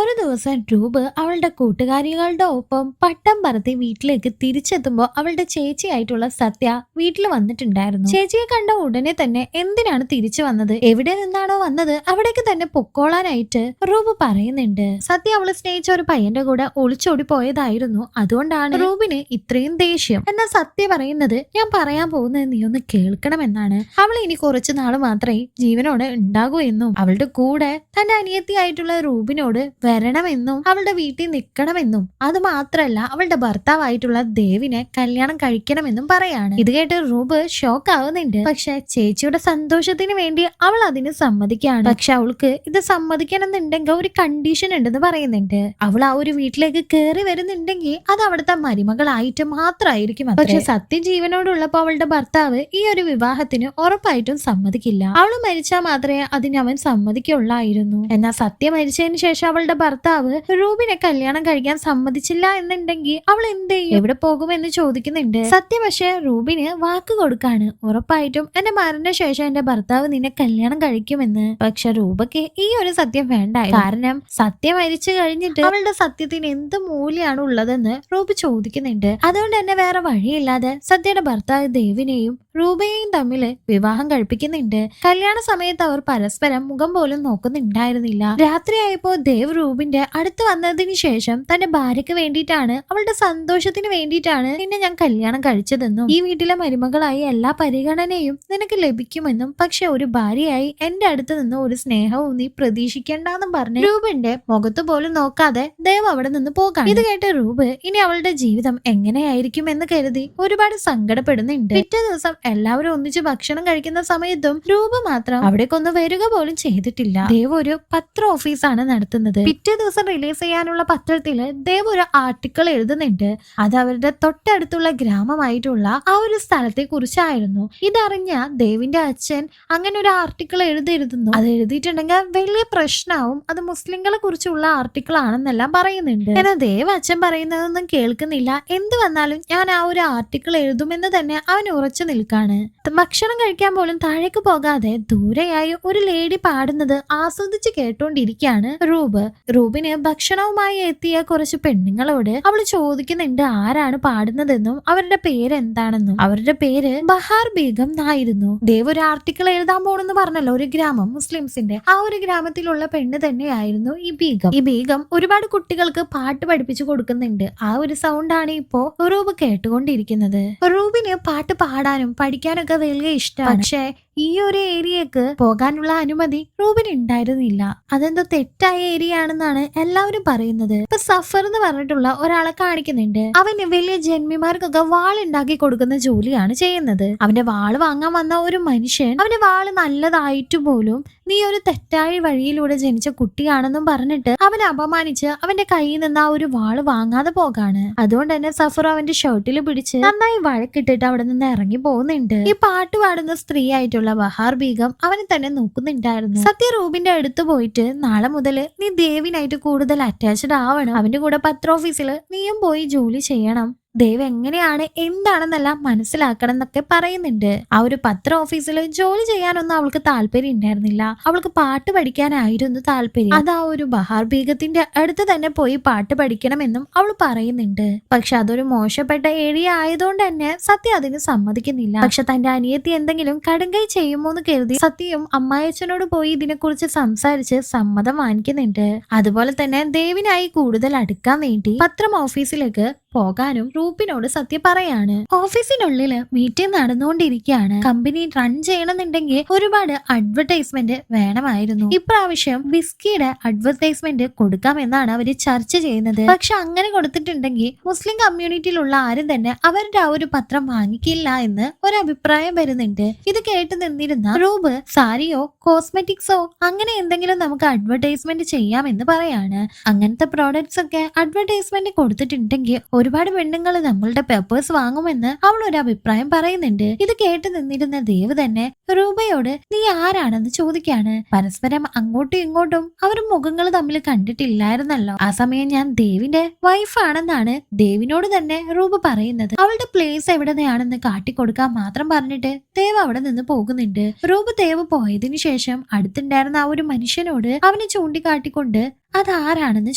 ഒരു ദിവസം രൂപ് അവളുടെ കൂട്ടുകാരികളുടെ ഒപ്പം പട്ടം പറത്തി വീട്ടിലേക്ക് തിരിച്ചെത്തുമ്പോൾ അവളുടെ ചേച്ചിയായിട്ടുള്ള സത്യ വീട്ടിൽ വന്നിട്ടുണ്ടായിരുന്നു. ചേച്ചിയെ കണ്ട ഉടനെ തന്നെ എന്തിനാണ് തിരിച്ചു വന്നത്, എവിടെ നിന്നാണോ വന്നത് അവിടേക്ക് തന്നെ പൊക്കോളാനായിട്ട് റൂബ് പറയുന്നുണ്ട്. സത്യ അവള് സ്നേഹിച്ച ഒരു പയ്യന്റെ കൂടെ ഒളിച്ചോടി പോയതായിരുന്നു, അതുകൊണ്ടാണ് റൂബിന് ഇത്രയും ദേഷ്യം. എന്നാൽ സത്യ പറയുന്നത് ഞാൻ പറയാൻ പോകുന്നത് നീ ഒന്ന് കേൾക്കണമെന്നാണ്. അവൾ ഇനി കുറച്ചു നാള് മാത്രമേ ജീവനോടെ ഉണ്ടാകൂ എന്നും അവളുടെ കൂടെ തന്റെ അനിയത്തിയായിട്ടുള്ള റൂബിനോട് വരണമെന്നും അവളുടെ വീട്ടിൽ നിൽക്കണമെന്നും അത് മാത്രല്ല അവളുടെ ഭർത്താവായിട്ടുള്ള ദേവിനെ കല്യാണം കഴിക്കണമെന്നും പറയാണ്. ഇത് കേട്ട് റൂബ് ഷോക്ക് ആവുന്നുണ്ട്. പക്ഷെ ചേച്ചിയുടെ സന്തോഷത്തിന് വേണ്ടി അവൾ അതിന് സമ്മതിക്കാണ്. പക്ഷെ അവൾക്ക് ഇത് സമ്മതിക്കണമെന്നുണ്ടെങ്കിൽ ഒരു കണ്ടീഷൻ ഉണ്ടെന്ന് പറയുന്നുണ്ട്. അവൾ ആ ഒരു വീട്ടിലേക്ക് കയറി വരുന്നുണ്ടെങ്കിൽ അത് അവിടുത്തെ മരുമകളായിട്ട് മാത്രമായിരിക്കും. പക്ഷെ സത്യജീവനോടുള്ളപ്പോ അവളുടെ ഭർത്താവ് ഈ ഒരു വിവാഹത്തിന് ഉറപ്പായിട്ടും സമ്മതിക്കില്ല. അവള് മരിച്ചാൽ മാത്രമേ അതിന് അവൻ സമ്മതിക്കുള്ളായിരുന്നു. എന്നാൽ സത്യ മരിച്ചതിന് ശേഷം അവളുടെ ഭർത്താവ് റൂബിനെ കല്യാണം കഴിക്കാൻ സമ്മതിച്ചില്ല എന്നുണ്ടെങ്കിൽ അവൾ എന്ത് ചെയ്യും, എവിടെ പോകുമെന്ന് ചോദിക്കുന്നുണ്ട്. സത്യ പക്ഷെ റൂബിന് വാക്ക് കൊടുക്കാണ്, ഉറപ്പായിട്ടും എന്റെ മരണശേഷം എന്റെ ഭർത്താവ് നിന്നെ കല്യാണം കഴിക്കുമെന്ന്. പക്ഷെ റൂബയ്ക്ക് ഈ ഒരു സത്യം വേണ്ട. കാരണം സത്യ മരിച്ചു കഴിഞ്ഞിട്ട് അവളുടെ സത്യത്തിന് എന്ത് മൂല്യമാണ് ഉള്ളതെന്ന് റൂബ് ചോദിക്കുന്നുണ്ട്. അതുകൊണ്ട് തന്നെ വേറെ വഴിയില്ലാതെ സത്യയുടെ ഭർത്താവ് ദേവിനെയും റൂബയെയും തമ്മിൽ വിവാഹം കഴിപ്പിക്കുന്നുണ്ട്. കല്യാണ സമയത്ത് അവർ പരസ്പരം മുഖം പോലും നോക്കുന്നുണ്ടായിരുന്നില്ല. രാത്രിയായപ്പോ ദേവ് റൂബിന്റെ അടുത്ത് വന്നതിന് ശേഷം തന്റെ ഭാര്യക്ക് വേണ്ടിയിട്ടാണ്, അവളുടെ സന്തോഷത്തിന് വേണ്ടിയിട്ടാണ് നിന്നെ ഞാൻ കല്യാണം കഴിച്ചതെന്നും ഈ വീട്ടിലെ മരുമകളായി എല്ലാ പരിഗണനയും നിനക്ക് ലഭിക്കുമെന്നും പക്ഷെ ഒരു ഭാര്യയായി എന്റെ അടുത്ത് നിന്ന് ഒരു സ്നേഹവും നീ പ്രതീക്ഷിക്കേണ്ടെന്നും പറഞ്ഞ് റൂബിന്റെ മുഖത്ത് പോലും നോക്കാതെ ദേവ് അവിടെ നിന്ന് പോകാം. ഇത് കേട്ട് റൂബ് ഇനി അവളുടെ ജീവിതം എങ്ങനെയായിരിക്കും എന്ന് കരുതി ഒരുപാട് സങ്കടപ്പെടുന്നുണ്ട്. പിറ്റേ ദിവസം എല്ലാവരും ഒന്നിച്ച് ഭക്ഷണം കഴിക്കുന്ന സമയത്തും രൂപ മാത്രം അവിടേക്കൊന്ന് വരിക പോലും ചെയ്തിട്ടില്ല. ദേവ് ഒരു പത്ര ഓഫീസാണ് നടത്തുന്നത്. പിറ്റേ ദിവസം റിലീസ് ചെയ്യാനുള്ള പത്രത്തില് ദേവ് ഒരു ആർട്ടിക്കിൾ എഴുതുന്നുണ്ട്. അത് അവരുടെ തൊട്ടടുത്തുള്ള ഗ്രാമമായിട്ടുള്ള ആ ഒരു സ്ഥലത്തെ കുറിച്ചായിരുന്നു. ഇതറിഞ്ഞ ദേവിന്റെ അച്ഛൻ അങ്ങനെ ഒരു ആർട്ടിക്കിൾ എഴുതിയിരുന്നു. അത് എഴുതിയിട്ടുണ്ടെങ്കിൽ വലിയ പ്രശ്നമാവും, അത് മുസ്ലിങ്ങളെ കുറിച്ചുള്ള ആർട്ടിക്കിൾ ആണെന്നെല്ലാം പറയുന്നുണ്ട്. എന്നാൽ ദേവ് അച്ഛൻ പറയുന്നതൊന്നും കേൾക്കുന്നില്ല. എന്ത് വന്നാലും ഞാൻ ആ ഒരു ആർട്ടിക്കിൾ എഴുതുമെന്ന് തന്നെ അവൻ ഉറച്ചു നിൽക്കാണ്. ഭക്ഷണം കഴിക്കാൻ പോലും താഴേക്ക് പോകാതെ ദൂരെയായി ഒരു ലേഡി പാടുന്നത് ആസ്വദിച്ച് കേട്ടോണ്ടിരിക്കുകയാണ് റൂബ്. റൂബിന് ഭക്ഷണവുമായി എത്തിയ കുറച്ച് പെണ്ണുങ്ങളോട് അവൾ ചോദിക്കുന്നുണ്ട് ആരാണ് പാടുന്നതെന്നും അവരുടെ പേര് എന്താണെന്നും. അവരുടെ പേര് ബഹാർ ബീഗം എന്നായിരുന്നു. ദേവ് ഒരു ആർട്ടിക്കിൾ എഴുതാൻ പോണെന്ന് പറഞ്ഞല്ലോ, ഒരു ഗ്രാമം മുസ്ലിംസിന്റെ, ആ ഒരു ഗ്രാമത്തിലുള്ള പെണ്ണ് തന്നെയായിരുന്നു ഈ ബീഗം. ഈ ബീഗം ഒരുപാട് കുട്ടികൾക്ക് പാട്ട് പഠിപ്പിച്ചു കൊടുക്കുന്നുണ്ട്. ആ ഒരു സൗണ്ടാണ് ഇപ്പോ റൂബ് കേട്ടുകൊണ്ടിരിക്കുന്നത്. റൂബിന് പാട്ട് പാടാനും പഠിക്കാനൊക്കെ വലിയ ഇഷ്ടമാണ്. പക്ഷെ ഈ ഒരു ഏരിയക്ക് പോകാനുള്ള അനുമതി റൂബിന് ഉണ്ടായിരുന്നില്ല. അതെന്തോ തെറ്റായ ഏരിയ ആണെന്നാണ് എല്ലാവരും പറയുന്നത്. ഇപ്പൊ സഫർ എന്ന് പറഞ്ഞിട്ടുള്ള ഒരാളെ കാണിക്കുന്നുണ്ട്. അവന് വലിയ ജന്മിമാർക്കൊക്കെ വാളുണ്ടാക്കി കൊടുക്കുന്ന ജോലിയാണ് ചെയ്യുന്നത്. അവന്റെ വാള് വാങ്ങാൻ വന്ന ഒരു മനുഷ്യൻ അവന്റെ വാള് നല്ലതായിട്ട് പോലും നീ ഒരു തെറ്റായ വഴിയിലൂടെ ജനിച്ച കുട്ടിയാണെന്നും പറഞ്ഞിട്ട് അവനെ അപമാനിച്ച് അവന്റെ കയ്യിൽ നിന്ന് ആ ഒരു വാള് വാങ്ങാതെ പോകാണ്. അതുകൊണ്ട് തന്നെ സഫർ അവന്റെ ഷർട്ടിൽ പിടിച്ച് നന്നായി വഴക്കിട്ടിട്ട് അവിടെ നിന്ന് ഇറങ്ങി പോകുന്നുണ്ട്. ഈ പാട്ട് പാടുന്ന സ്ത്രീ ആയിട്ടുള്ള ബഹാർ ബീഗം അവനെ തന്നെ നോക്കുന്നുണ്ടായിരുന്നു. സത്യ റൂബിന്റെ അടുത്ത് പോയിട്ട് നാളെ മുതല് നീ ദേവിനായിട്ട് കൂടുതൽ അറ്റാച്ച്ഡ് ആവണം, അവന്റെ കൂടെ പത്ര ഓഫീസിൽ നീയും പോയി ജോലി ചെയ്യണം, ദേവ് എങ്ങനെയാണ് എന്താണെന്നെല്ലാം മനസ്സിലാക്കണം എന്നൊക്കെ പറയുന്നുണ്ട്. ആ ഒരു പത്ര ഓഫീസിൽ ജോലി ചെയ്യാനൊന്നും അവൾക്ക് താല്പര്യം ഉണ്ടായിരുന്നില്ല. അവൾക്ക് പാട്ട് പഠിക്കാനായിരുന്നു താല്പര്യം. അത് ആ ഒരു ബഹാർ ബീഗത്തിന്റെ അടുത്ത് തന്നെ പോയി പാട്ട് പഠിക്കണമെന്നും അവൾ പറയുന്നുണ്ട്. പക്ഷെ അതൊരു മോശപ്പെട്ട ഏരിയ ആയതുകൊണ്ട് തന്നെ സത്യ അതിന് സമ്മതിക്കുന്നില്ല. പക്ഷെ തന്റെ അനിയത്തി എന്തെങ്കിലും കടുങ്കൈ ചെയ്യുമോ എന്ന് കരുതി സത്യയും അമ്മായച്ചനോട് പോയി ഇതിനെക്കുറിച്ച് സംസാരിച്ച് സമ്മതം വാങ്ങിക്കുന്നുണ്ട്. അതുപോലെ തന്നെ ദേവിനായി കൂടുതൽ അടുക്കാൻ വേണ്ടി പത്രം ഓഫീസിലേക്ക് പോകാനും റൂബിനോട് സത്യ പറയാണ്. ഓഫീസിനുള്ളില് മീറ്റിംഗ് നടന്നുകൊണ്ടിരിക്കുകയാണ്. കമ്പനി റൺ ചെയ്യണമെന്നുണ്ടെങ്കിൽ ഒരുപാട് അഡ്വർടൈസ്മെന്റ് വേണമായിരുന്നു. ഇപ്രാവശ്യം വിസ്കിയുടെ അഡ്വർടൈസ്മെന്റ് കൊടുക്കാമെന്നാണ് അവര് ചർച്ച ചെയ്യുന്നത്. പക്ഷെ അങ്ങനെ കൊടുത്തിട്ടുണ്ടെങ്കിൽ മുസ്ലിം കമ്മ്യൂണിറ്റിയിലുള്ള ആരും തന്നെ അവരുടെ ആ ഒരു പത്രം വാങ്ങിക്കില്ല എന്ന് ഒരു അഭിപ്രായം വരുന്നുണ്ട്. ഇത് കേട്ട് നിന്നിരുന്ന റൂബ് സാരിയോ കോസ്മെറ്റിക്സോ അങ്ങനെ എന്തെങ്കിലും നമുക്ക് അഡ്വർടൈസ്മെന്റ് ചെയ്യാമെന്ന് പറയാണ്. അങ്ങനത്തെ പ്രോഡക്ട്സ് ഒക്കെ അഡ്വർടൈസ്മെന്റ് കൊടുത്തിട്ടുണ്ടെങ്കിൽ ഒരുപാട് പെണ്ണുങ്ങൾ നമ്മളുടെ പേപ്പേഴ്സ് വാങ്ങുമെന്ന് അവൾ ഒരു അഭിപ്രായം പറയുന്നുണ്ട്. ഇത് കേട്ട് നിന്നിരുന്ന ദേവ് തന്നെ റൂബയോട് നീ ആരാണെന്ന് ചോദിക്കാണ്. പരസ്പരം അങ്ങോട്ടും ഇങ്ങോട്ടും അവർ മുഖങ്ങൾ തമ്മിൽ കണ്ടിട്ടില്ലായിരുന്നല്ലോ. ആ സമയം ഞാൻ ദേവിന്റെ വൈഫാണെന്നാണ് ദേവിനോട് തന്നെ റൂബ പറയുന്നത്. അവളുടെ പ്ലേസ് എവിടെയാണെന്ന് കാട്ടിക്കൊടുക്കാൻ മാത്രം പറഞ്ഞിട്ട് ദേവ് അവിടെ നിന്ന് പോകുന്നുണ്ട്. റൂബ ദേവ് പോയതിനു ശേഷം അടുത്തുണ്ടായിരുന്ന ആ ഒരു മനുഷ്യനോട് അവനെ ചൂണ്ടിക്കാട്ടിക്കൊണ്ട് അതാരാണെന്ന്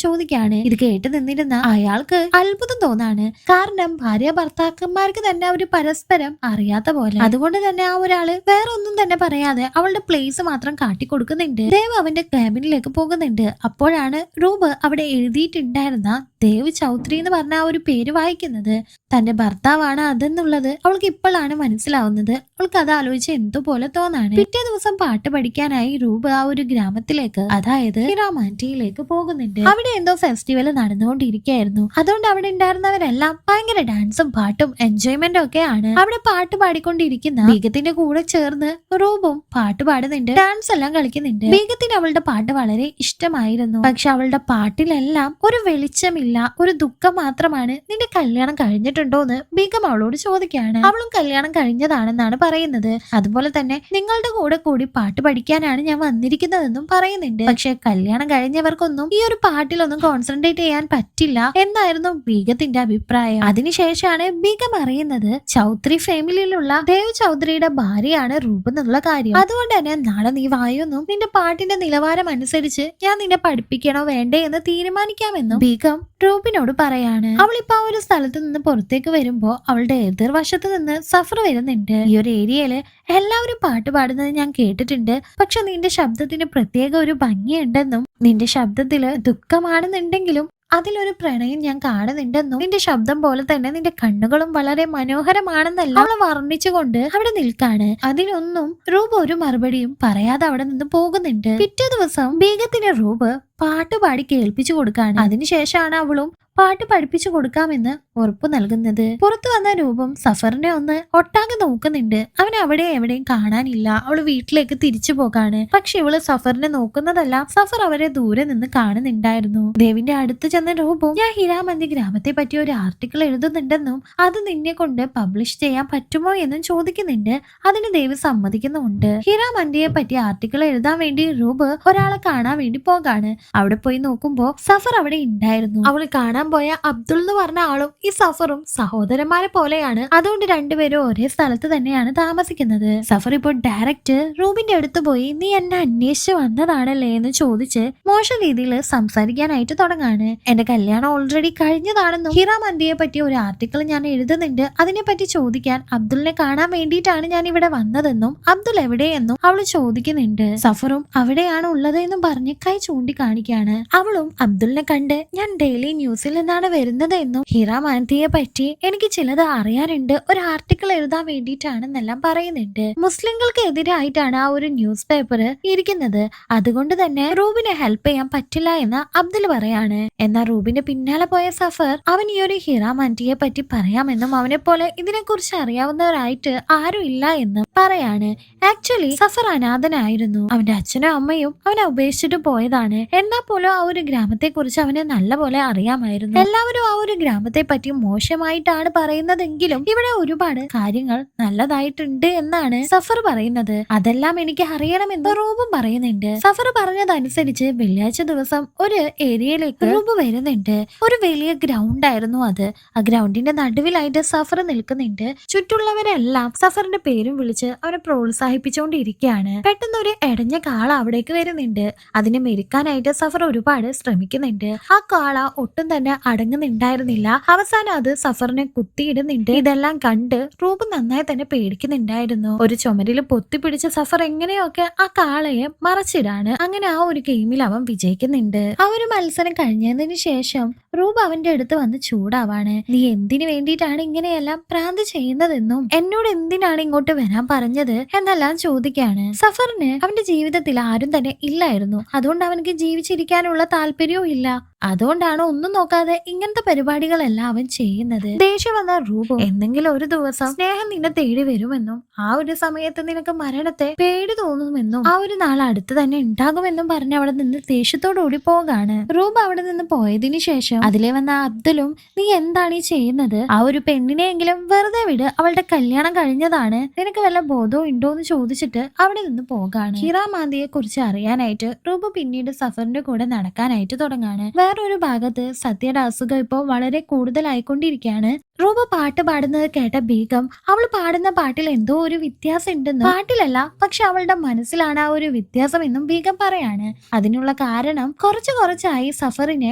ചോദിക്കാണ്. ഇത് കേട്ട് നിന്നിരുന്ന അയാൾക്ക് അത്ഭുതം തോന്നാണ്. കാരണം ഭാര്യ ഭർത്താക്കന്മാർക്ക് തന്നെ അവര് പരസ്പരം അറിയാത്ത പോലെ. അതുകൊണ്ട് തന്നെ ആ ഒരാള് വേറെ ഒന്നും തന്നെ പറയാതെ അവളുടെ പ്ലേസ് മാത്രം കാട്ടിക്കൊടുക്കുന്നുണ്ട്. ദേവ് അവന്റെ ക്യാബിനിലേക്ക് പോകുന്നുണ്ട്. അപ്പോഴാണ് റൂബ് അവിടെ എഴുതിയിട്ടുണ്ടായിരുന്ന ദേവ് ചൗധരി എന്ന് പറഞ്ഞ ആ ഒരു പേര് വായിക്കുന്നത്. തന്റെ ഭർത്താവാണ് അതെന്നുള്ളത് അവൾക്ക് ഇപ്പോഴാണ് മനസ്സിലാവുന്നത്. അവൾക്ക് അത് ആലോചിച്ച് എന്തോ പോലെ തോന്നാണ്. പിറ്റേ ദിവസം പാട്ട് പഠിക്കാനായി റൂബ് ആ ഒരു ഗ്രാമത്തിലേക്ക്, അതായത് ഹിരാമാൻഡിയിലേക്ക് പോകുന്നുണ്ട്. അവിടെ എന്തോ ഫെസ്റ്റിവൽ നടന്നുകൊണ്ടിരിക്കുകയായിരുന്നു. അതുകൊണ്ട് അവിടെ ഉണ്ടായിരുന്നവരെല്ലാം ഭയങ്കര ഡാൻസും പാട്ടും എൻജോയ്മെന്റും ഒക്കെയാണ്. അവിടെ പാട്ട് പാടിക്കൊണ്ടിരിക്കുന്ന ബീഗത്തിന്റെ കൂടെ ചേർന്ന് റൂബും പാട്ട് പാടുന്നുണ്ട്, ഡാൻസ് എല്ലാം കളിക്കുന്നുണ്ട്. ബീഗത്തിന് അവളുടെ പാട്ട് വളരെ ഇഷ്ടമായിരുന്നു. പക്ഷെ അവളുടെ പാട്ടിലെല്ലാം ഒരു വെളിച്ചമില്ല, ഒരു ദുഃഖം മാത്രമാണ്. നിന്റെ കല്യാണം കഴിഞ്ഞിട്ടുണ്ടോന്ന് ബീഗം അവളോട് ചോദിക്കുകയാണ്. അവളും കല്യാണം കഴിഞ്ഞതാണെന്നാണ് പറയുന്നത്. അതുപോലെ തന്നെ നിങ്ങളുടെ കൂടെ കൂടി പാട്ട് പഠിക്കാനാണ് ഞാൻ വന്നിരിക്കുന്നതെന്നും പറയുന്നുണ്ട്. പക്ഷെ കല്യാണം കഴിഞ്ഞവർക്കൊന്നും ഈ ഒരു പാട്ടിലൊന്നും കോൺസെൻട്രേറ്റ് ചെയ്യാൻ പറ്റില്ല എന്നായിരുന്നു ബീഗത്തിന്റെ അഭിപ്രായം. അതിനുശേഷമാണ് ബീഗം അറിയുന്നത് ചൗധരി ഫാമിലിയിലുള്ള ദേവ് ചൗധരിയുടെ ഭാര്യയാണ് റൂബ് എന്നുള്ള കാര്യം. അതുകൊണ്ട് തന്നെ നാളെ നീ വായൊന്നും നിന്റെ പാട്ടിന്റെ നിലവാരം അനുസരിച്ച് ഞാൻ നിന്നെ പഠിപ്പിക്കണോ വേണ്ടേ എന്ന് തീരുമാനിക്കാമെന്നും ബീഗം റൂബിനോട് പറയാണ്. അവളിപ്പോ ആ ഒരു സ്ഥലത്ത് നിന്ന് പുറത്തേക്ക് വരുമ്പോ അവളുടെ എതിർവശത്ത് നിന്ന് സഫർ വരുന്നുണ്ട്. ഈ ഒരു ഏരിയയില് എല്ലാവരും പാട്ട് പാടുന്നത് ഞാൻ കേട്ടിട്ടുണ്ട്. പക്ഷെ നിന്റെ ശബ്ദത്തിന് പ്രത്യേക ഒരു ഭംഗിയുണ്ടെന്നും നിന്റെ ശബ്ദത്തില് ദുഃഖമാണെന്നുണ്ടെങ്കിലും അതിലൊരു പ്രണയം ഞാൻ കാണുന്നുണ്ടെന്നും നിന്റെ ശബ്ദം പോലെ തന്നെ നിന്റെ കണ്ണുകളും വളരെ മനോഹരമാണെന്നല്ല അവളെ വർണ്ണിച്ചുകൊണ്ട് അവിടെ നിൽക്കാണ്. അതിനൊന്നും റൂബ് ഒരു മറുപടിയും പറയാതെ അവിടെ നിന്ന് പോകുന്നുണ്ട്. പിറ്റേ ദിവസം ബീഗത്തിന് റൂബ് പാട്ട് പാടി കേൾപ്പിച്ചു കൊടുക്കാണ്. അതിനുശേഷമാണ് അവളും പാട്ട് പഠിപ്പിച്ചു കൊടുക്കാമെന്ന് ഉറപ്പു നൽകുന്നത്. പുറത്തു വന്ന രൂപം സഫറിനെ ഒന്ന് ഒട്ടാകെ നോക്കുന്നുണ്ട്. അവൻ അവിടെ എവിടെയും കാണാനില്ല. അവള് വീട്ടിലേക്ക് തിരിച്ചു പോകാണ്. പക്ഷെ ഇവള് സഫറിനെ നോക്കുന്നതല്ല, സഫർ അവരെ ദൂരെ നിന്ന് കാണുന്നുണ്ടായിരുന്നു. ദേവിന്റെ അടുത്ത് ചെന്ന രൂപം, ഞാൻ ഹിരാമന്തി ഗ്രാമത്തെ പറ്റി ഒരു ആർട്ടിക്കിൾ എഴുതുന്നുണ്ടെന്നും അത് നിന്നെ കൊണ്ട് പബ്ലിഷ് ചെയ്യാൻ പറ്റുമോ എന്നും ചോദിക്കുന്നുണ്ട്. അതിന് ദേവി സമ്മതിക്കുന്നുമുണ്ട്. ഹിരാമന്തിയെ പറ്റി ആർട്ടിക്കിൾ എഴുതാൻ വേണ്ടി രൂപ് ഒരാളെ കാണാൻ വേണ്ടി പോകാണ്. അവിടെ പോയി നോക്കുമ്പോ സഫർ അവിടെ ഉണ്ടായിരുന്നു. അവള് കാണാൻ പോയ അബ്ദുൾ എന്ന് പറഞ്ഞ ആളും ഈ സഫറും സഹോദരന്മാരെ പോലെയാണ്. അതുകൊണ്ട് രണ്ടുപേരും ഒരേ സ്ഥലത്ത് തന്നെയാണ് താമസിക്കുന്നത്. സഫർ ഇപ്പോൾ ഡയറക്റ്റ് റൂബിന്റെ അടുത്ത് പോയി നീ എന്നെ അന്വേഷിച്ച് വന്നതാണല്ലേ എന്ന് ചോദിച്ച് മോശം രീതിയിൽ സംസാരിക്കാനായിട്ട് തുടങ്ങാണ്. എന്റെ കല്യാണം ഓൾറെഡി കഴിഞ്ഞതാണെന്നും ഹിറാമന്തിയെ പറ്റി ഒരു ആർട്ടിക്കിൾ ഞാൻ എഴുതുന്നുണ്ട്, അതിനെപ്പറ്റി ചോദിക്കാൻ അബ്ദുളിനെ കാണാൻ വേണ്ടിയിട്ടാണ് ഞാൻ ഇവിടെ വന്നതെന്നും അബ്ദുൾ എവിടെയെന്നും അവള് ചോദിക്കുന്നുണ്ട്. സഫറും അവിടെയാണ് ഉള്ളതെന്നും പറഞ്ഞ് കൈ ചൂണ്ടിക്കാണിക്കാണ്. അവളും അബ്ദുളിനെ കണ്ട് ഞാൻ ഡെയിലി ന്യൂസിൽ നിന്നാണ് വരുന്നത് എന്നും ഹിറാമാൻതിയെ പറ്റി എനിക്ക് ചിലത് അറിയാനുണ്ട്, ഒരു ആർട്ടിക്കിൾ എഴുതാൻ വേണ്ടിയിട്ടാണെന്നെല്ലാം പറയുന്നുണ്ട്. മുസ്ലിങ്ങൾക്ക് എതിരായിട്ടാണ് ആ ഒരു ന്യൂസ് പേപ്പർ ഇരിക്കുന്നത്. അതുകൊണ്ട് തന്നെ റൂബിനെ ഹെൽപ്പ് ചെയ്യാൻ പറ്റില്ല എന്ന് അബ്ദുൽ പറയാണ്. എന്നാൽ റൂബിന്റെ പിന്നാലെ പോയ സഫർ അവൻ ഈ ഒരു ഹിറാമാൻതിയെ പറ്റി പറയാമെന്നും അവനെ പോലെ ഇതിനെക്കുറിച്ച് അറിയാവുന്നവരായിട്ട് ആരും ഇല്ല എന്നും പറയാണ്. ആക്ച്വലി സഫർ അനാഥനായിരുന്നു. അവന്റെ അച്ഛനും അമ്മയും അവനെ ഉപേക്ഷിച്ചിട്ട് പോയതാണ്. എന്നാൽ പോലും ആ ഒരു ഗ്രാമത്തെ കുറിച്ച് അവന് നല്ലപോലെ അറിയാമായിരുന്നു. എല്ലാവരും ആ ഒരു ഗ്രാമത്തെ പറ്റി മോശമായിട്ടാണ് പറയുന്നതെങ്കിലും ഇവിടെ ഒരുപാട് കാര്യങ്ങൾ നല്ലതായിട്ടുണ്ട് എന്നാണ് സഫർ പറയുന്നത്. അതെല്ലാം എനിക്ക് അറിയണമെന്ന് റൂബും പറയുന്നുണ്ട്. സഫർ പറഞ്ഞതനുസരിച്ച് വെള്ളിയാഴ്ച ദിവസം ഒരു ഏരിയയിലേക്ക് റൂബ് വരുന്നുണ്ട്. ഒരു വലിയ ഗ്രൗണ്ട് ആയിരുന്നു അത്. ആ ഗ്രൗണ്ടിന്റെ നടുവിലായിട്ട് സഫർ നിൽക്കുന്നുണ്ട്. ചുറ്റുള്ളവരെല്ലാം സഫറിന്റെ പേരും വിളിച്ച് അവരെ പ്രോത്സാഹിപ്പിച്ചുകൊണ്ടിരിക്കുകയാണ്. പെട്ടെന്ന് ഒരു എടഞ്ഞ കാള അവിടേക്ക് വരുന്നുണ്ട്. അതിനെ മെരുക്കാനായിട്ട് സഫർ ഒരുപാട് ശ്രമിക്കുന്നുണ്ട്. ആ കാള ഒട്ടും തന്നെ അടങ്ങുന്നുണ്ടായിരുന്നില്ല. അവസാനം അത് സഫറിനെ കുത്തിയിടുന്നുണ്ട്. ഇതെല്ലാം കണ്ട് റൂബ് നന്നായി തന്നെ പേടിക്കുന്നുണ്ടായിരുന്നു. ഒരു ചുമരിൽ പൊത്തിപ്പിടിച്ച സഫർ എങ്ങനെയൊക്കെ ആ കാളയെ മറച്ചിടാണ്. അങ്ങനെ ആ ഒരു ഗെയിമിൽ അവൻ വിജയിക്കുന്നുണ്ട്. ആ ഒരു മത്സരം കഴിഞ്ഞതിന് ശേഷം റൂബ് അവന്റെ അടുത്ത് വന്ന് ചൂടാവാണ്. നീ എന്തിനു വേണ്ടിയിട്ടാണ് ഇങ്ങനെയെല്ലാം പ്രാന്ത് ചെയ്യുന്നതെന്നും എന്നോട് എന്തിനാണ് ഇങ്ങോട്ട് വരാൻ പറഞ്ഞത് എന്നെല്ലാം ചോദിക്കാണ്. സഫറിന് അവന്റെ ജീവിതത്തിൽ ആരും തന്നെ ഇല്ലായിരുന്നു. അതുകൊണ്ട് അവനക്ക് ജീവിച്ചിരിക്കാനുള്ള താല്പര്യവും ഇല്ല. അതുകൊണ്ടാണ് ഒന്നും നോക്കാതെ ഇങ്ങനത്തെ പരിപാടികളെല്ലാം അവൻ ചെയ്യുന്നത്. ദേഷ്യം വന്ന റൂബോ എന്തെങ്കിലും ഒരു ദിവസം സ്നേഹം നിന്നെ തേടി വരുമെന്നും ആ ഒരു സമയത്ത് നിനക്ക് മരണത്തെ പേടി തോന്നുമെന്നും ആ ഒരു നാൾ അടുത്ത് തന്നെ ഉണ്ടാകുമെന്നും പറഞ്ഞ് അവിടെ നിന്ന് ദേഷ്യത്തോടുകൂടി പോകാണ്. റൂബ് അവിടെ നിന്ന് പോയതിനു ശേഷം അതിലെ വന്ന അബ്ദുലും നീ എന്താണ് ഈ ചെയ്യുന്നത്? ആ ഒരു പെണ്ണിനെയെങ്കിലും വെറുതെ വിട്, അവളുടെ കല്യാണം കഴിഞ്ഞതാണ്, നിനക്ക് വല്ല ബോധവും ഉണ്ടോ എന്ന് ചോദിച്ചിട്ട് അവിടെ നിന്ന് പോകാണ്. ഹിറാമാന്തിയെ കുറിച്ച് അറിയാനായിട്ട് റൂബ് പിന്നീട് സഫറിന്റെ കൂടെ നടക്കാനായിട്ട് തുടങ്ങാണ്. വേറൊരു ഭാഗത്ത് സത്യയുടെ അസുഖം ഇപ്പോൾ വളരെ കൂടുതലായിക്കൊണ്ടിരിക്കുകയാണ്. റൂബ പാട്ട് പാടുന്നത് കേട്ട ബീഗം അവൾ പാടുന്ന പാട്ടിൽ എന്തോ ഒരു വ്യത്യാസം ഉണ്ടെന്നും പാട്ടിലല്ല പക്ഷെ അവളുടെ മനസ്സിലാണ് ആ ഒരു വ്യത്യാസം എന്നും ബീഗം പറയാണ്. അതിനുള്ള കാരണം കുറച്ചായി സഫറിനെ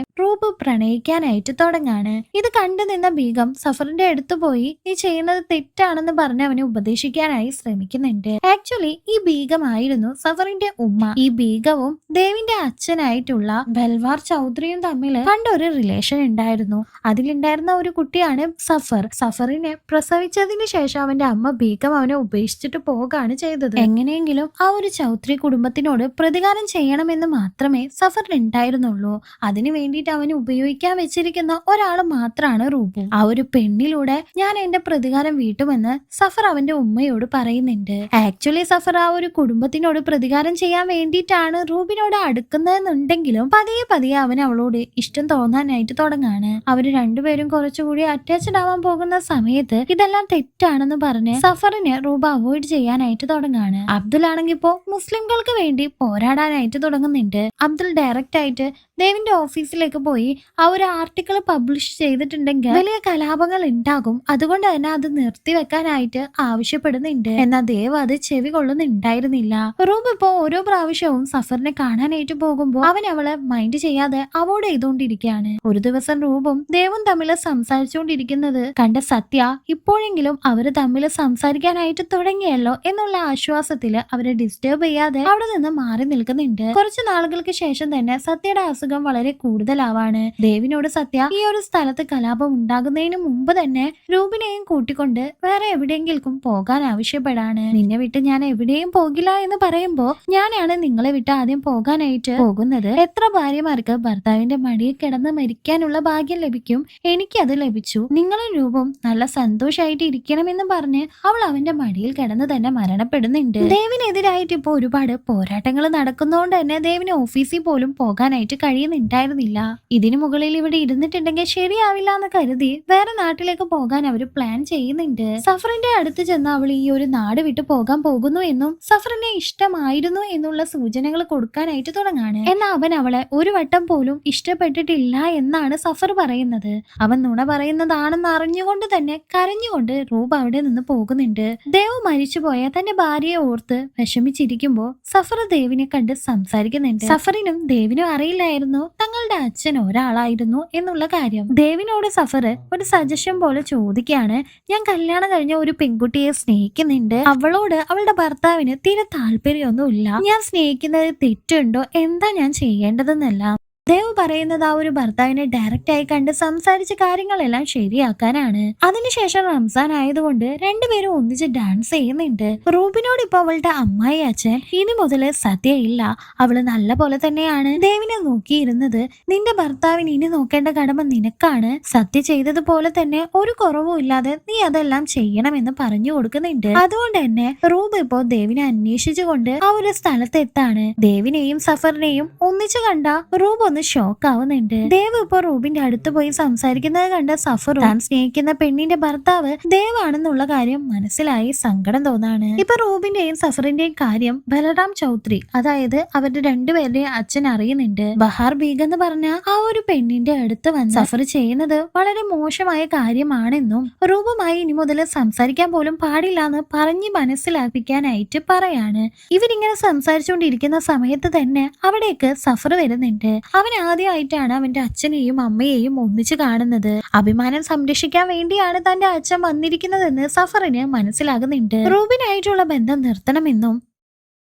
റൂബ് പ്രണയിക്കാനായിട്ട് തുടങ്ങാണ്. ഇത് കണ്ടു നിന്ന ബീഗം സഫറിന്റെ അടുത്ത് പോയി നീ ചെയ്യുന്നത് തെറ്റാണെന്ന് പറഞ്ഞ് അവനെ ഉപദേശിക്കാനായി ശ്രമിക്കുന്നുണ്ട്. ആക്ച്വലി ഈ ബീഗമായിരുന്നു സഫറിന്റെ ഉമ്മ. ഈ ബീഗവും ദേവിന്റെ അച്ഛനായിട്ടുള്ള ബൽവാർ ചൗധരിയും തമ്മിൽ പണ്ടൊരു റിലേഷൻ ഉണ്ടായിരുന്നു. അതിലുണ്ടായിരുന്ന ഒരു കുട്ടിയാണ് സഫർ. സഫറിനെ പ്രസവിച്ചതിന് ശേഷം അവന്റെ അമ്മ ബീഗം അവനെ ഉപേക്ഷിച്ചിട്ട് പോവുകയാണ് ചെയ്തത്. എങ്ങനെയെങ്കിലും ആ ഒരു ചൗധരി കുടുംബത്തിനോട് പ്രതികാരം ചെയ്യണമെന്ന് മാത്രമേ സഫറിന് ഉണ്ടായിരുന്നുള്ളൂ. അതിനു വേണ്ടിയിട്ട് അവന് ഉപയോഗിക്കാൻ വെച്ചിരിക്കുന്ന ഒരാൾ മാത്രമാണ് റൂബു. ആ ഒരു പെണ്ണിലൂടെ ഞാൻ എന്റെ പ്രതികാരം വീട്ടുമെന്ന് സഫർ അവന്റെ ഉമ്മയോട് പറയുന്നുണ്ട്. ആക്ച്വലി സഫർ ആ ഒരു കുടുംബത്തിനോട് പ്രതികാരം ചെയ്യാൻ വേണ്ടിയിട്ടാണ് റൂബിനോട് അടുക്കുന്നതെന്നുണ്ടെങ്കിലും പതിയെ അവൻ അവളോട് ഇഷ്ടം തോന്നാനായിട്ട് തുടങ്ങാണ്. അവര് രണ്ടുപേരും കുറച്ചുകൂടി അറ്റാച്ച്ഡ് ആവാൻ പോകുന്ന സമയത്ത് ഇതെല്ലാം തെറ്റാണെന്ന് പറഞ്ഞ് സഫറിനെ റൂബ അവോയ്ഡ് ചെയ്യാനായിട്ട് തുടങ്ങാണ്. അബ്ദുൽ ആണെങ്കിൽ ഇപ്പോ മുസ്ലിംകൾക്ക് വേണ്ടി പോരാടാനായിട്ട് തുടങ്ങുന്നുണ്ട്. അബ്ദുൽ ഡയറക്റ്റ് ആയിട്ട് ദേവിന്റെ ഓഫീസിലേക്ക് പോയി ആ ഒരു ആർട്ടിക്കിൾ പബ്ലിഷ് ചെയ്തിട്ടുണ്ടെങ്കിൽ വലിയ കലാപങ്ങൾ ഉണ്ടാകും, അതുകൊണ്ട് തന്നെ അത് നിർത്തിവെക്കാനായിട്ട് ആവശ്യപ്പെടുന്നുണ്ട്. എന്നാൽ ദേവ് അത് ചെവി കൊള്ളുന്നുണ്ടായിരുന്നില്ല. റൂബ് ഇപ്പോ ഓരോ പ്രാവശ്യവും സഫറിനെ കാണാനായിട്ട് പോകുമ്പോൾ അവൻ അവളെ മൈൻഡ് ചെയ്യാതെ അവോയ്ഡ് ചെയ്തുകൊണ്ടിരിക്കുകയാണ്. ഒരു ദിവസം റൂബും ദേവും തമ്മിൽ സംസാരിച്ചുകൊണ്ടിരിക്കുന്നത് കണ്ട സത്യ ഇപ്പോഴെങ്കിലും അവര് തമ്മിൽ സംസാരിക്കാനായിട്ട് തുടങ്ങിയല്ലോ എന്നുള്ള ആശ്വാസത്തില് അവരെ ഡിസ്റ്റർബ് ചെയ്യാതെ അവിടെ നിന്ന് മാറി നിൽക്കുന്നുണ്ട്. കുറച്ചു നാളുകൾക്ക് ശേഷം തന്നെ സത്യയുടെ അസുഖം വളരെ കൂടുതലാവാണ്. ദേവിനോട് സത്യ ഈ ഒരു സ്ഥലത്ത് കലാപം ഉണ്ടാകുന്നതിന് മുമ്പ് തന്നെ രൂപിനെയും കൂട്ടിക്കൊണ്ട് വേറെ എവിടെയെങ്കിലും പോകാൻ ആവശ്യപ്പെടാണ്. നിന്നെ വിട്ട് ഞാൻ എവിടെയും പോകില്ല എന്ന് പറയുമ്പോ ഞാനാണ് നിങ്ങളെ വിട്ട് ആദ്യം പോകാനായിട്ട് പോകുന്നത്. എത്ര ഭാര്യമാർക്ക് ഭർത്താവിന്റെ മടിയിൽ കിടന്ന് മരിക്കാനുള്ള ഭാഗ്യം ലഭിക്കും, എനിക്കത് ലഭിച്ചു. നിങ്ങളും രൂപം നല്ല സന്തോഷമായിട്ട് ഇരിക്കണമെന്ന് പറഞ്ഞ് അവൾ അവന്റെ മടിയിൽ കിടന്ന് തന്നെ മരണപ്പെടുന്നുണ്ട്. ദേവിനെതിരായിട്ട് ഇപ്പൊ ഒരുപാട് പോരാട്ടങ്ങൾ നടക്കുന്നതുകൊണ്ട് തന്നെ ദേവിന് ഓഫീസിൽ പോലും പോകാനായിട്ട് കഴിയുന്നുണ്ടായിരുന്നില്ല. ഇതിനു മുകളിൽ ഇവിടെ ഇരുന്നിട്ടുണ്ടെങ്കിൽ ശരിയാവില്ല എന്ന് കരുതി വേറെ നാട്ടിലേക്ക് പോകാൻ അവര് പ്ലാൻ ചെയ്യുന്നുണ്ട്. സഫറിന്റെ അടുത്ത് ചെന്ന് അവൾ ഈ ഒരു നാട് വിട്ടു പോകാൻ പോകുന്നു എന്നും സഫറിനെ ഇഷ്ടമായിരുന്നു എന്നുള്ള സൂചനകൾ കൊടുക്കാനായിട്ട് തുടങ്ങാണ്. എന്നാൽ അവൻ അവളെ ഒരു വട്ടം പോലും ഇഷ്ടപ്പെട്ടിട്ടില്ല എന്നാണ് സഫർ പറയുന്നത്. അവൻ നുണ പറയുന്നതാണെന്ന് അറിഞ്ഞുകൊണ്ട് തന്നെ കരഞ്ഞുകൊണ്ട് റൂബ് അവിടെ നിന്ന് പോകുന്നുണ്ട്. ദേവ് മരിച്ചുപോയ തന്റെ ഭാര്യയെ ഓർത്ത് വിഷമിച്ചിരിക്കുമ്പോ സഫർ ദേവിനെ കണ്ട് സംസാരിക്കുന്നുണ്ട്. സഫറിനും ദേവിനും അറിയില്ലായിരുന്നു തങ്ങളുടെ അച്ഛൻ ഒരാളായിരുന്നു എന്നുള്ള കാര്യം. ദേവിനോട് സഫർ ഒരു സജഷൻ പോലെ ചോദിക്കുകയാണ്, ഞാൻ കല്യാണം കഴിഞ്ഞ ഒരു പെൺകുട്ടിയെ സ്നേഹിക്കുന്നുണ്ട്, അവളോട് അവളുടെ ഭർത്താവിന് തീരെ താല്പര്യമൊന്നുമില്ല, ഞാൻ സ്നേഹിക്കുന്നത് തെറ്റുണ്ടോ, എന്താ ഞാൻ ചെയ്യേണ്ടതെന്നല്ല. ദേവ് പറയുന്നത് ആ ഒരു ഭർത്താവിനെ ഡയറക്റ്റ് ആയി കണ്ട് സംസാരിച്ച കാര്യങ്ങളെല്ലാം ശരിയാക്കാനാണ്. അതിനുശേഷം റംസാൻ ആയതുകൊണ്ട് രണ്ടുപേരും ഒന്നിച്ച് ഡാൻസ് ചെയ്യുന്നുണ്ട്. റൂബിനോട് ഇപ്പൊ അവളുടെ അമ്മായി അച്ഛൻ ഇനി മുതല് സത്യ ഇല്ല, അവള് നല്ല പോലെ തന്നെയാണ് ദേവിനെ നോക്കിയിരുന്നത്, നിന്റെ ഭർത്താവിന് ഇനി നോക്കേണ്ട കടമ നിനക്കാണ്, സത്യ ചെയ്തതുപോലെ തന്നെ ഒരു കുറവും ഇല്ലാതെ നീ അതെല്ലാം ചെയ്യണമെന്ന് പറഞ്ഞു കൊടുക്കുന്നുണ്ട്. അതുകൊണ്ട് തന്നെ റൂബ് ഇപ്പോ ദേവിനെ അന്വേഷിച്ചുകൊണ്ട് ആ ഒരു സ്ഥലത്ത് എത്താണ്. ദേവിനെയും സഫറിനെയും ഒന്നിച്ചു കണ്ട റൂബ് ഒന്ന് ഷോക്ക് ആവുന്നുണ്ട്. ദേവ് ഇപ്പൊ റൂബിന്റെ അടുത്ത് പോയി സംസാരിക്കുന്നത് കണ്ട സഫർ താൻ സ്നേഹിക്കുന്ന പെണ്ണിന്റെ ഭർത്താവ് ദേവാണെന്നുള്ള കാര്യം മനസ്സിലായി സങ്കടം തോന്നാണ്. ഇപ്പൊ റൂബിന്റെയും സഫറിന്റെയും കാര്യം ബലറാം ചൗധരി, അതായത് അവരുടെ രണ്ടുപേരുടെയും അച്ഛൻ അറിയുന്നുണ്ട്. ബഹാർ ബീഗ് എന്ന് പറഞ്ഞ ആ ഒരു പെണ്ണിന്റെ അടുത്ത് വന്ന് സഫർ ചെയ്യുന്നത് വളരെ മോശമായ കാര്യമാണെന്നും റൂബുമായി ഇനി മുതൽ സംസാരിക്കാൻ പോലും പാടില്ല എന്ന് പറഞ്ഞ് മനസ്സിലാക്കിക്കാനായിട്ട് പറയാണ്. ഇവരിങ്ങനെ സംസാരിച്ചുകൊണ്ടിരിക്കുന്ന സമയത്ത് തന്നെ അവിടേക്ക് സഫർ വരുന്നുണ്ട്. അവൻ ആദ്യമായിട്ടാണ് അവന്റെ അച്ഛനെയും അമ്മയെയും ഒന്നിച്ച് കാണുന്നത്. അഭിമാനം സംരക്ഷിക്കാൻ വേണ്ടിയാണ് തന്റെ അച്ഛൻ വന്നിരിക്കുന്നതെന്ന് സഫറിന് മനസ്സിലാകുന്നുണ്ട്. റൂബിനായിട്ടുള്ള ബന്ധം നിർത്തണമെന്നും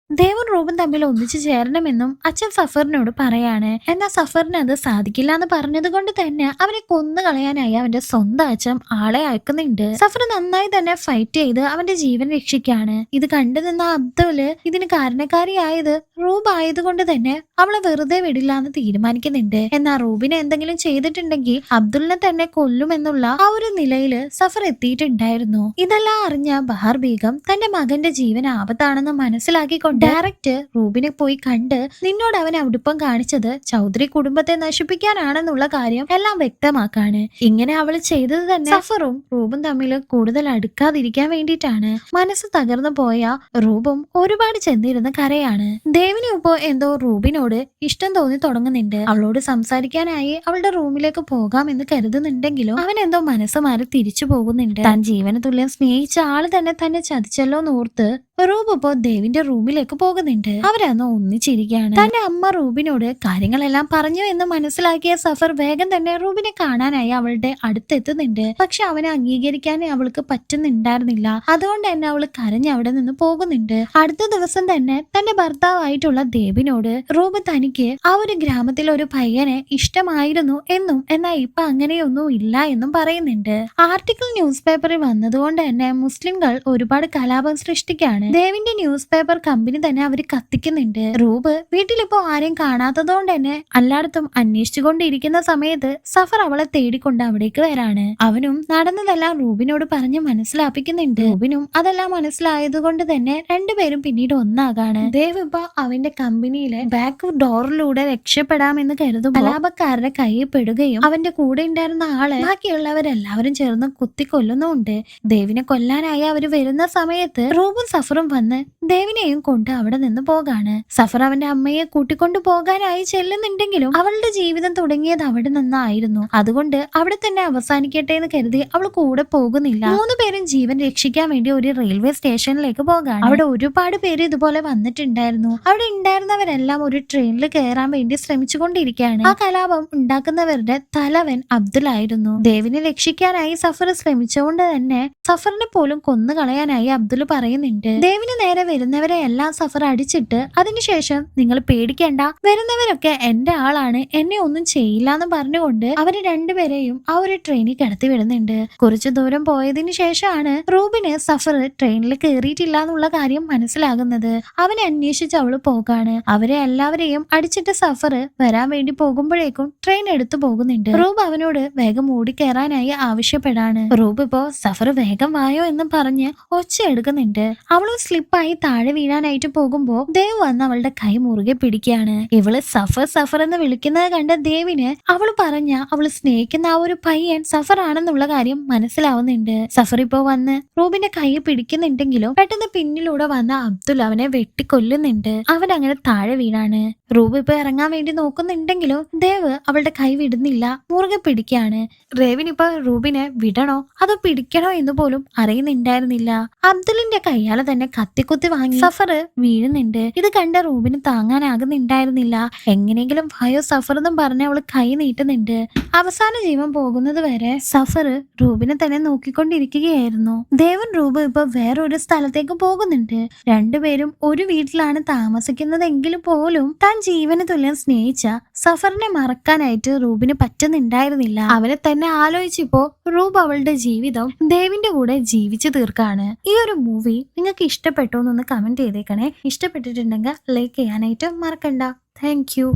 ദേവും റൂബും തമ്മിൽ ഒന്നിച്ചു ചേരണമെന്നും അച്ഛൻ സഫറിനോട് പറയാണ്. എന്നാൽ സഫറിന് അത് സാധിക്കില്ല എന്ന് പറഞ്ഞത് കൊണ്ട് തന്നെ അവനെ കൊന്നു കളയാനായി അവന്റെ സ്വന്തം അച്ഛൻ ആളെ അയക്കുന്നുണ്ട്. സഫർ നന്നായി തന്നെ ഫൈറ്റ് ചെയ്ത് അവന്റെ ജീവൻ രക്ഷിക്കാണ്. ഇത് കണ്ടു നിന്ന അബ്ദുല് ഇതിന് കാരണക്കാരിയായത് റൂബ് ആയതുകൊണ്ട് തന്നെ അവളെ വെറുതെ വിടില്ല എന്ന് തീരുമാനിക്കുന്നുണ്ട്. എന്നാൽ റൂബിനെ എന്തെങ്കിലും ചെയ്തിട്ടുണ്ടെങ്കിൽ അബ്ദുലിനെ തന്നെ കൊല്ലുമെന്നുള്ള ആ ഒരു നിലയില് സഫർ എത്തിയിട്ടുണ്ടായിരുന്നു. ഇതെല്ലാം അറിഞ്ഞ ബഹാർ ബീഗം തന്റെ മകന്റെ ജീവൻ ആപത്താണെന്ന് മനസ്സിലാക്കിക്കൊണ്ട് അതുകൊണ്ട് ഡയറക്റ്റ് റൂബിനെ പോയി കണ്ട് നിന്നോട് അവൻ അടുപ്പം കാണിച്ചത് ചൗധരി കുടുംബത്തെ നശിപ്പിക്കാനാണെന്നുള്ള കാര്യം എല്ലാം വ്യക്തമാക്കാണ്. ഇങ്ങനെ അവൾ ചെയ്തത് തന്നെ സഫറും റൂബും തമ്മിൽ കൂടുതൽ അടുക്കാതിരിക്കാൻ വേണ്ടിയിട്ടാണ്. മനസ്സ് തകർന്നു പോയ റൂബും ഒരുപാട് ചെന്നിരുന്ന് കരയാണ്. ദേവിന് ഇപ്പോ എന്തോ റൂബിനോട് ഇഷ്ടം തോന്നി തുടങ്ങുന്നുണ്ട്. അവളോട് സംസാരിക്കാനായി അവളുടെ റൂമിലേക്ക് പോകാമെന്ന് കരുതുന്നുണ്ടെങ്കിലും അവൻ എന്തോ മനസ്സ് മാറി തിരിച്ചു പോകുന്നുണ്ട്. താൻ ജീവന തുല്യം സ്നേഹിച്ച ആള് തന്നെ ചതിച്ചല്ലോ എന്നോർത്ത് റൂബ് ഇപ്പോ ദേവിന്റെ റൂമിലേക്ക് പോകുന്നുണ്ട്. അവരന്ന് ഒന്നിച്ചിരിക്കുകയാണ്. തന്റെ അമ്മ റൂബിനോട് കാര്യങ്ങളെല്ലാം പറഞ്ഞു എന്ന് മനസ്സിലാക്കിയ സഫർ വേഗം തന്നെ റൂബിനെ കാണാനായി അവളുടെ അടുത്തെത്തുന്നുണ്ട്. പക്ഷെ അവനെ അംഗീകരിക്കാൻ അവൾക്ക് പറ്റുന്നുണ്ടായിരുന്നില്ല. അതുകൊണ്ട് തന്നെ അവൾ കരഞ്ഞ് അവിടെ നിന്ന് പോകുന്നുണ്ട്. അടുത്ത ദിവസം തന്നെ തന്റെ ഭർത്താവായിട്ടുള്ള ദേവിനോട് റൂബ് തനിക്ക് ആ ഒരു ഗ്രാമത്തിൽ ഒരു പയ്യനെ ഇഷ്ടമായിരുന്നു എന്നും എന്നാൽ ഇപ്പൊ അങ്ങനെയൊന്നും ഇല്ല എന്നും പറയുന്നുണ്ട്. ആർട്ടിക്കിൾ ന്യൂസ് പേപ്പറിൽ വന്നതുകൊണ്ട് തന്നെ മുസ്ലിംകൾ ഒരുപാട് കലാപം സൃഷ്ടിക്കാണ്. ദേവിന്റെ ന്യൂസ് പേപ്പർ കമ്പനി തന്നെ അവര് കത്തിക്കുന്നുണ്ട്. റൂബ് വീട്ടിലിപ്പോ ആരെയും കാണാത്തതുകൊണ്ട് തന്നെ എല്ലായിടത്തും അന്വേഷിച്ചുകൊണ്ടിരിക്കുന്ന സമയത്ത് സഫർ അവളെ തേടിക്കൊണ്ട് അവിടേക്ക് വരാണ്. അവനും നടന്നതെല്ലാം റൂബിനോട് പറഞ്ഞ് മനസ്സിലാപ്പിക്കുന്നുണ്ട്. റൂബിനും അതെല്ലാം മനസ്സിലായതുകൊണ്ട് തന്നെ രണ്ടുപേരും പിന്നീട് ഒന്നാകാണ്. ദേവ് ഇപ്പൊ അവന്റെ കമ്പനിയിലെ ബാക്ക് ഡോറിലൂടെ രക്ഷപ്പെടാമെന്ന് കരുതുമ്പോൾ കലാപക്കാരുടെ കയ്യിൽ പെടുകയും അവന്റെ കൂടെ ഉണ്ടായിരുന്ന ആളെ ബാക്കിയുള്ളവരെല്ലാവരും ചേർന്ന് കുത്തിക്കൊല്ലുന്നുണ്ട്. ദേവിനെ കൊല്ലാനായി അവര് വരുന്ന സമയത്ത് റൂബും സഫറും വന്ന് ദേവിനെയും കൊണ്ട് അവിടെ നിന്ന് പോകാണ്. സഫർ അവന്റെ അമ്മയെ കൂട്ടിക്കൊണ്ടു പോകാനായി ചെല്ലുന്നുണ്ടെങ്കിലും അവളുടെ ജീവിതം തുടങ്ങിയത് അവിടെ നിന്നായിരുന്നു. അതുകൊണ്ട് അവിടെ തന്നെ അവസാനിക്കട്ടെ എന്ന് കരുതി അവൾ കൂടെ പോകുന്നില്ല. 3 പേരും ജീവൻ രക്ഷിക്കാൻ വേണ്ടി ഒരു റെയിൽവേ സ്റ്റേഷനിലേക്ക് പോകാണ്. അവിടെ ഒരുപാട് പേര് ഇതുപോലെ വന്നിട്ടുണ്ടായിരുന്നു. അവിടെ ഉണ്ടായിരുന്നവരെല്ലാം ഒരു ട്രെയിനിൽ കയറാൻ വേണ്ടി ശ്രമിച്ചുകൊണ്ടിരിക്കുകയാണ്. ആ കലാപം ഉണ്ടാക്കുന്നവരുടെ തലവൻ അബ്ദുൽ ആയിരുന്നു. ദേവിനെ രക്ഷിക്കാനായി സഫർ ശ്രമിച്ചുകൊണ്ട് തന്നെ സഫറിനെ പോലും കൊന്നുകളയാനായി അബ്ദുൽ പറയുന്നുണ്ട്. ദേവിന് നേരെ വരുന്നവരെ എല്ലാം സഫർ അടിച്ചിട്ട് അതിനുശേഷം നിങ്ങൾ പേടിക്കേണ്ട, വരുന്നവരൊക്കെ എന്റെ ആളാണ്, എന്നെ ഒന്നും ചെയ്യില്ല എന്ന് പറഞ്ഞുകൊണ്ട് അവര് രണ്ടുപേരെയും ആ ഒരു ട്രെയിനിൽ കിടത്തി വിടുന്നുണ്ട്. കുറച്ചു ദൂരം പോയതിനു ശേഷമാണ് റൂബിന് സഫർ ട്രെയിനിൽ കയറിയിട്ടില്ല എന്നുള്ള കാര്യം മനസ്സിലാകുന്നത്. അവനെ അന്വേഷിച്ച് അവള് പോകാണ്. അവരെ എല്ലാവരെയും അടിച്ചിട്ട് സഫർ വരാൻ വേണ്ടി പോകുമ്പോഴേക്കും ട്രെയിൻ എടുത്തു പോകുന്നുണ്ട്. റൂബ് അവനോട് വേഗം ഓടിക്കയറാനായി ആവശ്യപ്പെടാണ്. റൂബ് ഇപ്പോ സഫർ വേഗം വായോ എന്ന് പറഞ്ഞ് ഒച്ച എടുക്കുന്നുണ്ട്. അവളും സ്ലിപ്പായി താഴെ വീഴാനായിട്ട് പോകുമ്പോ ദേവ് വന്ന് അവളുടെ കൈ മുറുകെ പിടിക്കുകയാണ്. ഇവള് സഫർ എന്ന് വിളിക്കുന്നത് കണ്ട ദേവിന് അവള് പറഞ്ഞ അവള് സ്നേഹിക്കുന്ന ആ ഒരു പയ്യൻ സഫർ ആണെന്നുള്ള കാര്യം മനസ്സിലാവുന്നുണ്ട്. സഫർ ഇപ്പോ വന്ന് റൂബിന്റെ കൈ പിടിക്കുന്നുണ്ടെങ്കിലും പെട്ടെന്ന് പിന്നിലൂടെ വന്ന അബ്ദുൽ അവനെ വെട്ടിക്കൊല്ലുന്നുണ്ട്. അവൻ അങ്ങനെ താഴെ വീണാണ്. റൂബ് ഇപ്പൊ ഇറങ്ങാൻ വേണ്ടി നോക്കുന്നുണ്ടെങ്കിലും ദേവ് അവളുടെ കൈ വിടുന്നില്ല, മുറുകെ പിടിക്കുകയാണ്. റേവിനിപ്പോ റൂബിനെ വിടണോ അതോ പിടിക്കണോ എന്ന് പോലും അറിയുന്നുണ്ടായിരുന്നില്ല. അബ്ദുലിന്റെ കയ്യാലെ തന്നെ കത്തിക്കുത്തി വാങ്ങി സഫർ വീഴുന്നുണ്ട്. ഇത് കണ്ട റൂബിന് താങ്ങാനാകുന്നുണ്ടായിരുന്നില്ല. എങ്ങനെയെങ്കിലും ഭയോ സഫർ എന്നും പറഞ്ഞ് അവള് കൈ നീട്ടുന്നുണ്ട്. അവസാന ജീവൻ പോകുന്നത് വരെ സഫർ റൂബിനെ തന്നെ നോക്കിക്കൊണ്ടിരിക്കുകയായിരുന്നു. ദേവൻ റൂബ് ഇപ്പൊ വേറൊരു സ്ഥലത്തേക്ക് പോകുന്നുണ്ട്. രണ്ടുപേരും ഒരു വീട്ടിലാണ് താമസിക്കുന്നതെങ്കിലും പോലും താൻ ജീവന് തുല്യം സ്നേഹിച്ച സഫറിനെ മറക്കാനായിട്ട് റൂബിന് പറ്റുന്നുണ്ടായിരുന്നില്ല. അവനെ തന്നെ ആലോചിച്ചപ്പോ റൂബ് അവളുടെ ജീവിതം ദേവിന്റെ കൂടെ ജീവിച്ചു തീർക്കാണ്. ഈ ഒരു മൂവി നിങ്ങൾക്ക് ഇഷ്ടപ്പെട്ടോ എന്നൊന്ന് കമന്റ് ചെയ്തേക്കണേ. ഇഷ്ടപ്പെട്ടിട്ടുണ്ടെങ്കിൽ ലൈക്ക് ചെയ്യാനായിട്ട് മറക്കണ്ട. Thank you.